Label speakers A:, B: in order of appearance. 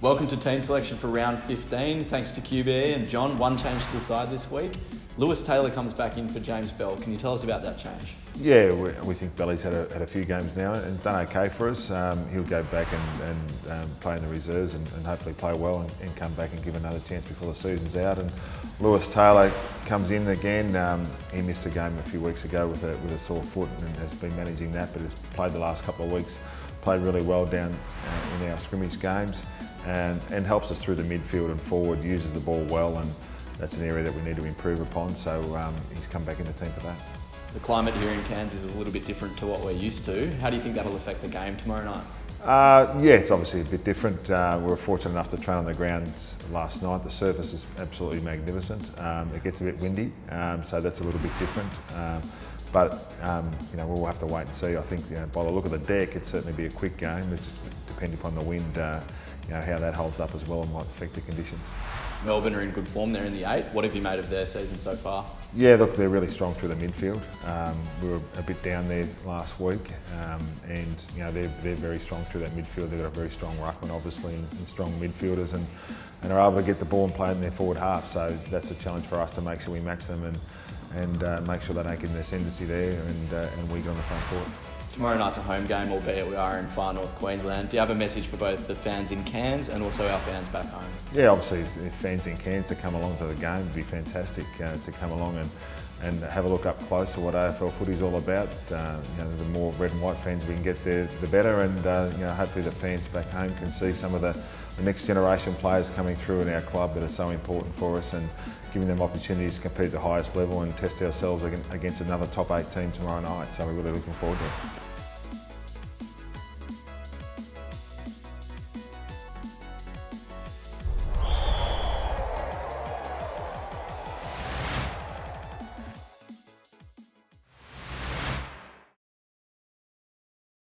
A: Welcome to team selection for round 15. Thanks to QBE and John. One change to the side this week. Lewis Taylor comes back in for James Bell. Can you tell us about that change?
B: Yeah, we think Belly's had a few games now and done okay for us. He'll go back and play in the reserves and hopefully play well and come back and give another chance before the season's out. And Lewis Taylor comes in again. He missed a game a few weeks ago with a sore foot and has been managing that, but has played the last couple of weeks. Played really well down in our scrimmage games and helps us through the midfield and forward, uses the ball well, and that's an area that we need to improve upon, so he's come back in the team for that.
A: The climate here in Cairns is a little bit different to what we're used to. How do you think that'll affect the game tomorrow night?
B: Yeah, it's obviously a bit different. We were fortunate enough to train on the ground last night. The surface is absolutely magnificent. It gets a bit windy, so that's a little bit different. But we'll have to wait and see. I think by the look of the deck, it'd certainly be a quick game. It just depends upon the wind, how that holds up as well and might affect the conditions.
A: Melbourne are in good form. They're in the 8. What have you made of their season so far?
B: Yeah, look, they're really strong through the midfield. We were a bit down there last week, and they're very strong through that midfield. They've got a very strong ruckman, obviously, and strong midfielders, and are able to get the ball and play in their forward half. So that's a challenge for us to make sure we match them and make sure they don't get in the ascendancy there and we get on the front court.
A: Tomorrow night's a home game, albeit we are in far north Queensland. Do you have a message for both the fans in Cairns and also our fans back home?
B: Yeah, obviously if fans in Cairns to come along to the game, it'd be fantastic to come along and have a look up close at what AFL footy's all about. The more red and white fans we can get there, the better, and hopefully the fans back home can see some of the next generation players coming through in our club that are so important for us, and giving them opportunities to compete at the highest level and test ourselves against another top 8 team tomorrow night. So we're really looking forward to it.